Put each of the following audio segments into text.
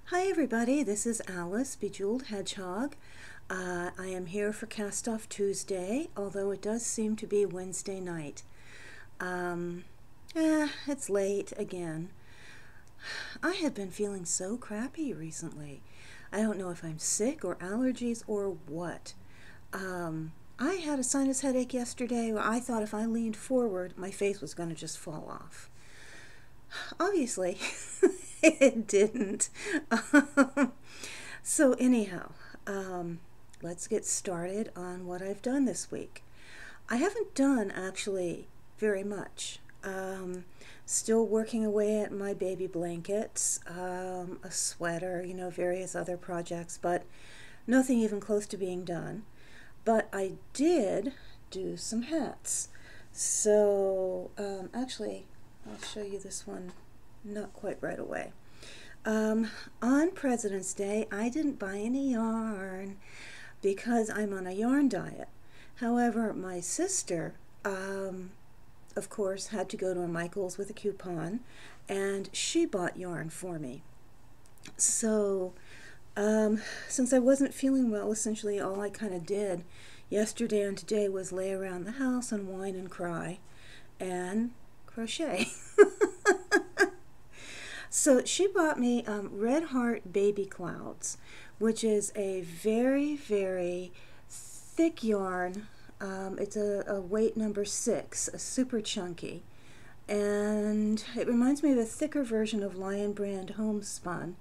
Hi everybody, this is Alice, Bejeweled Hedgehog. I am here for Cast Off Tuesday, although it does seem to be Wednesday night. It's late again. I have been feeling so crappy recently. I don't know if I'm sick or allergies or what. I had a sinus headache yesterday where I thought if I leaned forward, my face was going to just fall off. Obviously, it didn't. So anyhow, let's get started on what I've done this week. I haven't done actually very much. Still working away at my baby blankets, a sweater, various other projects, but nothing even close to being done. But I did do some hats. So actually, I'll show you this one not quite right away. On President's Day, I didn't buy any yarn because I'm on a yarn diet. However, my sister, of course, had to go to a Michael's with a coupon, and she bought yarn for me. So, since I wasn't feeling well, essentially all I kind of did yesterday and today was lay around the house and whine and cry and crochet. So she bought me Red Heart Baby Clouds, which is a very, very thick yarn. It's a weight number 6, a super chunky. And it reminds me of a thicker version of Lion Brand Homespun.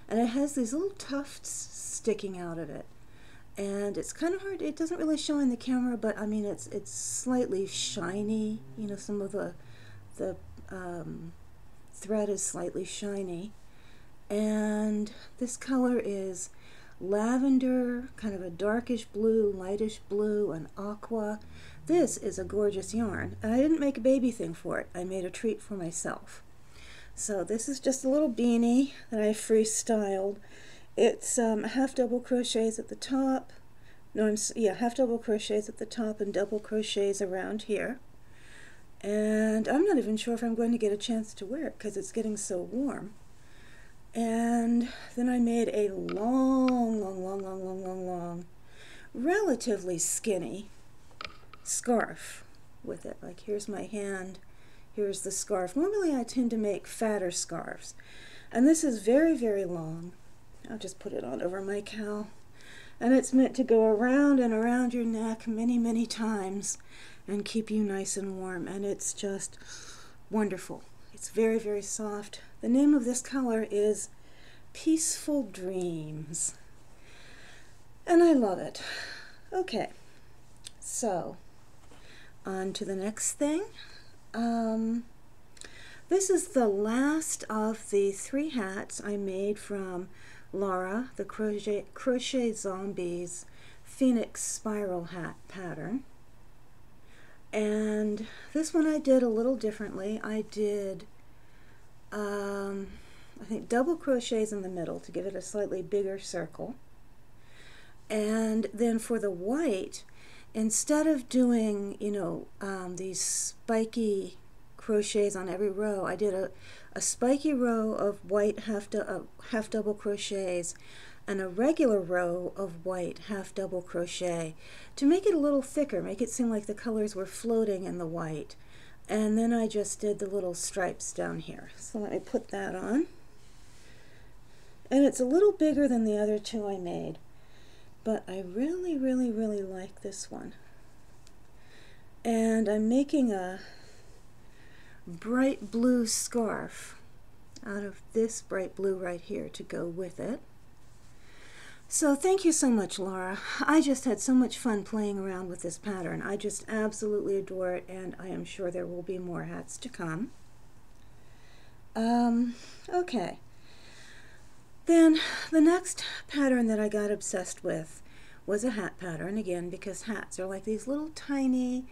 And it has these little tufts sticking out of it. And it's kind of hard, it doesn't really show in the camera, but I mean it's slightly shiny. Some of the thread is slightly shiny, and this color is lavender, kind of a darkish blue, lightish blue, and aqua. This is a gorgeous yarn, and I didn't make a baby thing for it. I made a treat for myself. So this is just a little beanie that I freestyled. It's half double crochets at the top. Half double crochets at the top and double crochets around here. And I'm not even sure if I'm going to get a chance to wear it because it's getting so warm. And then I made a long, relatively skinny scarf with it. Like, here's my hand, here's the scarf. Normally I tend to make fatter scarves. And this is very, very long. I'll just put it on over my cowl. And it's meant to go around and around your neck many, many times and keep you nice and warm, and it's just wonderful. It's very, very soft. The name of this color is Peaceful Dreams, and I love it. Okay, so on to the next thing. This is the last of the 3 hats I made from Laura, the Crochet Zombies Phoenix Spiral hat pattern. And this one I did a little differently. I did, I think, double crochets in the middle to give it a slightly bigger circle. And then for the white, instead of doing, these spiky crochets on every row, I did a spiky row of white half double crochets and a regular row of white half double crochet to make it a little thicker, make it seem like the colors were floating in the white. And then I just did the little stripes down here. So let me put that on. And it's a little bigger than the other 2 I made, but I really, really, really like this one. And I'm making a bright blue scarf out of this bright blue right here to go with it. So thank you so much, Laura. I just had so much fun playing around with this pattern. I just absolutely adore it, and I am sure there will be more hats to come. Okay. Then the next pattern that I got obsessed with was a hat pattern, again, because hats are like these little tiny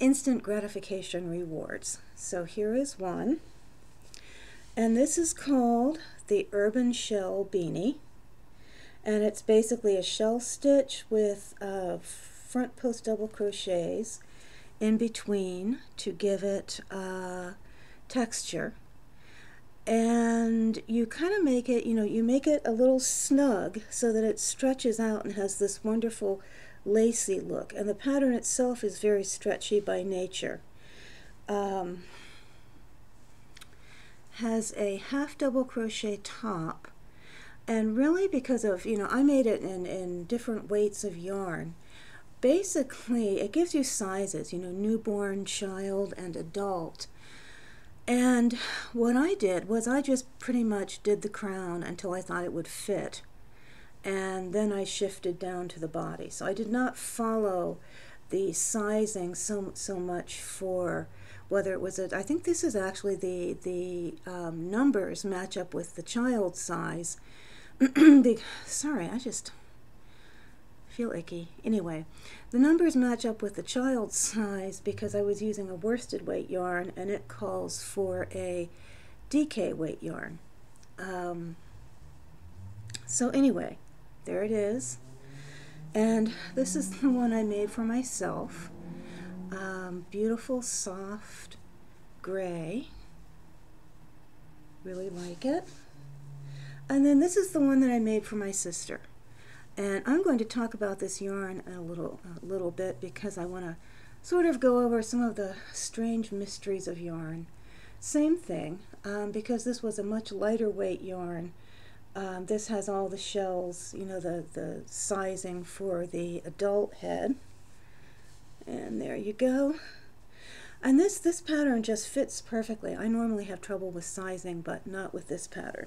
instant gratification rewards. So here is one, and this is called the Urban Shell Beanie. And it's basically a shell stitch with front post double crochets in between to give it texture. And you kind of make it, you make it a little snug so that it stretches out and has this wonderful lacy look. And the pattern itself is very stretchy by nature. Has a half double crochet top, and really because of, I made it in different weights of yarn. Basically, it gives you sizes, newborn, child, and adult. And what I did was I just pretty much did the crown until I thought it would fit. And then I shifted down to the body. So I did not follow the sizing so much for whether it was I think this is actually the numbers match up with the child size. Sorry, I just feel icky. Anyway, the numbers match up with the child size because I was using a worsted weight yarn, and it calls for a DK weight yarn. So anyway, there it is. And this is the one I made for myself. Beautiful, soft gray. Really like it. And then this is the one that I made for my sister. And I'm going to talk about this yarn a little bit because I want to sort of go over some of the strange mysteries of yarn. Same thing, because this was a much lighter weight yarn. This has all the shells, the sizing for the adult head. And there you go. And this pattern just fits perfectly. I normally have trouble with sizing, but not with this pattern.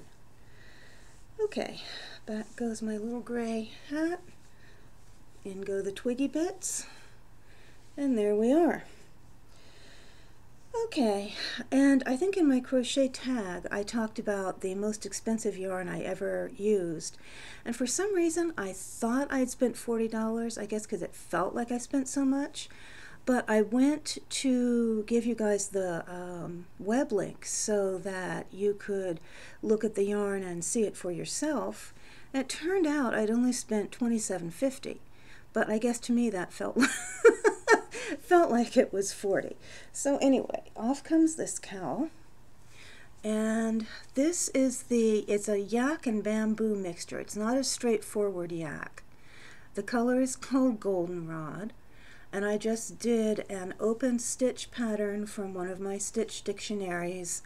Okay, back goes my little gray hat. In go the twiggy bits. And there we are. Okay, and I think in my crochet tag I talked about the most expensive yarn I ever used. And for some reason I thought I'd spent $40, I guess because it felt like I spent so much. But I went to give you guys the web link so that you could look at the yarn and see it for yourself. And it turned out I'd only spent $27.50, but I guess to me that felt felt like it was $40. So anyway, off comes this cowl, and this is it's a yak and bamboo mixture. It's not a straightforward yak. The color is called goldenrod. And I just did an open stitch pattern from one of my stitch dictionaries,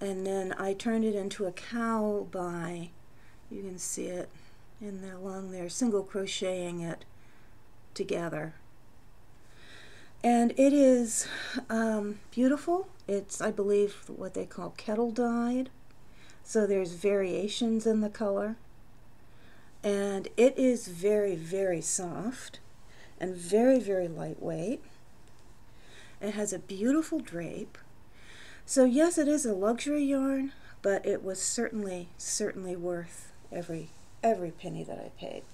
and then I turned it into a cowl by, you can see it along there, single crocheting it together. And it is beautiful. It's, I believe, what they call kettle dyed, so there's variations in the color. And it is very, very soft and very, very lightweight. It has a beautiful drape. So yes, it is a luxury yarn, but it was certainly worth every penny that I paid.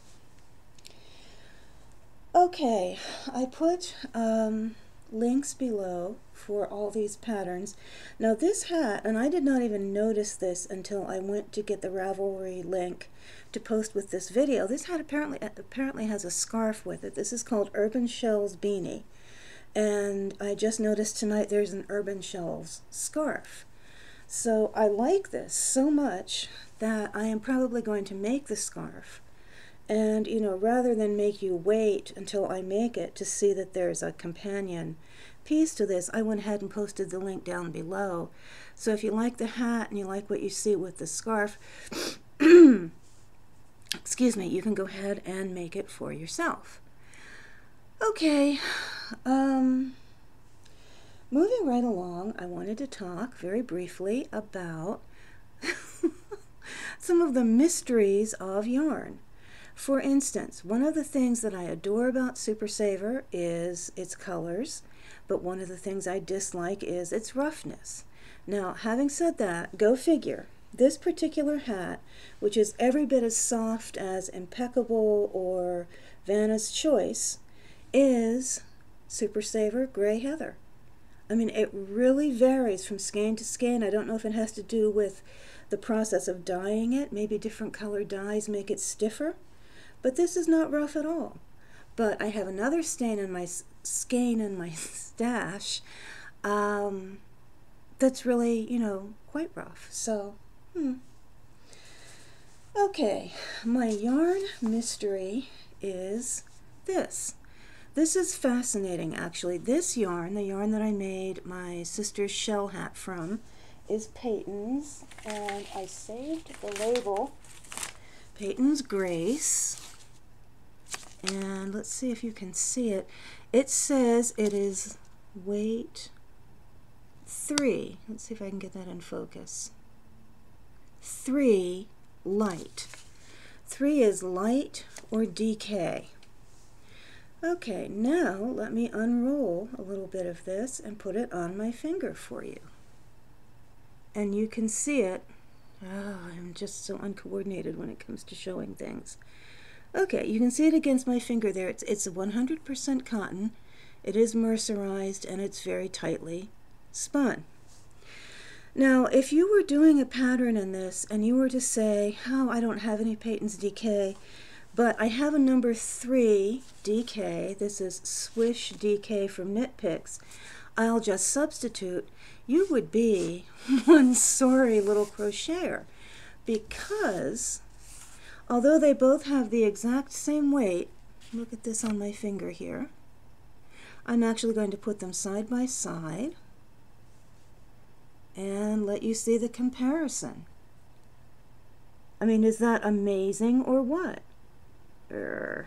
Okay, I put links below for all these patterns. Now this hat, and I did not even notice this until I went to get the Ravelry link to post with this video. This hat apparently has a scarf with it. This is called Urban Shells Beanie, and I just noticed tonight there's an Urban Shells scarf. So I like this so much that I am probably going to make the scarf. And rather than make you wait until I make it to see that there's a companion piece to this, I went ahead and posted the link down below. So if you like the hat and you like what you see with the scarf, excuse me, you can go ahead and make it for yourself. Okay, moving right along, I wanted to talk very briefly about some of the mysteries of yarn. For instance, one of the things that I adore about Super Saver is its colors, but one of the things I dislike is its roughness. Now, having said that, go figure. This particular hat, which is every bit as soft as Impeccable or Vanna's Choice, is Super Saver Gray Heather. I mean, it really varies from skein to skein. I don't know if it has to do with the process of dyeing it. Maybe different color dyes make it stiffer. But this is not rough at all. But I have another skein in my stash that's really, you know, quite rough. So, okay, my yarn mystery is this. This is fascinating, actually. This yarn, the yarn that I made my sister's shell hat from, is Peyton's, and I saved the label, Peyton's Grace. And let's see if you can see it. It says it is weight 3. Let's see if I can get that in focus. 3 light. 3 is light or DK. Okay, now let me unroll a little bit of this and put it on my finger for you. And you can see it. Oh, I'm just so uncoordinated when it comes to showing things. Okay, you can see it against my finger there. It's 100% cotton. It is mercerized and it's very tightly spun. Now, if you were doing a pattern in this and you were to say, oh, I don't have any Peyton's DK, but I have a number 3 DK, this is Swish DK from Knit Picks, I'll just substitute, you would be one sorry little crocheter, because although they both have the exact same weight, look at this on my finger here, I'm actually going to put them side by side and let you see the comparison. I mean, is that amazing or what? Let's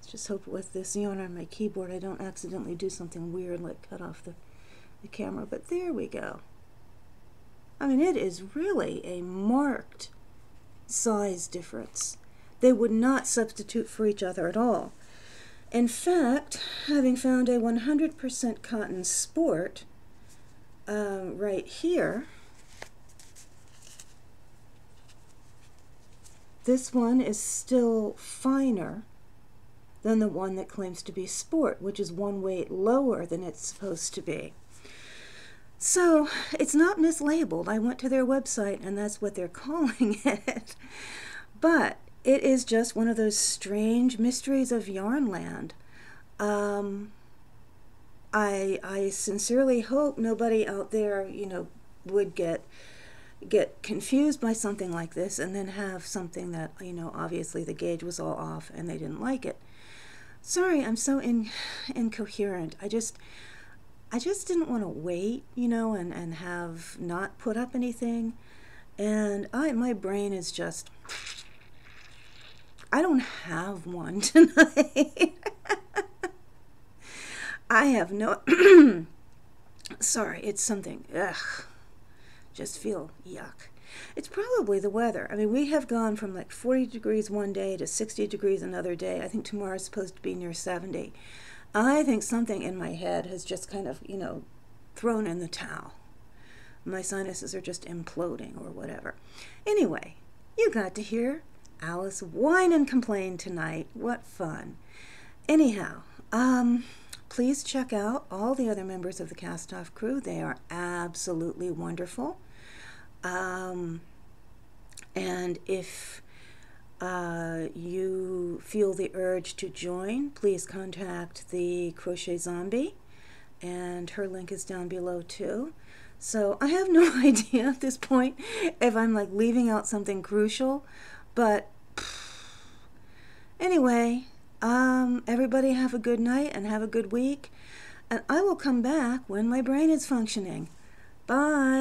just hope with this yarn on my keyboard I don't accidentally do something weird like cut off the camera, but there we go. I mean, it is really a marked size difference. They would not substitute for each other at all. In fact, having found a 100% cotton sport right here, this one is still finer than the one that claims to be sport, which is 1 weight lower than it's supposed to be. So it's not mislabeled. I went to their website and that's what they're calling it. But it is just one of those strange mysteries of Yarnland. I sincerely hope nobody out there, you know, would get confused by something like this and then have something that, you know, obviously the gauge was all off and they didn't like it. Sorry, I'm so incoherent. I just didn't want to wait, you know, and have not put up anything. And my brain is just, I don't have one tonight. I have no, sorry, it's something, just feel yuck. It's probably the weather. I mean, we have gone from like 40 degrees one day to 60 degrees another day. I think tomorrow's supposed to be near 70. I think something in my head has just kind of, you know, thrown in the towel. My sinuses are just imploding or whatever. Anyway, you got to hear Alice whine and complain tonight. What fun. Anyhow, please check out all the other members of the Cast-Off crew. They are absolutely wonderful. And if you feel the urge to join, please contact the Crochet Zombie, and her link is down below too. So I have no idea at this point if I'm like leaving out something crucial, but anyway, everybody have a good night and have a good week, and I will come back when my brain is functioning. Bye.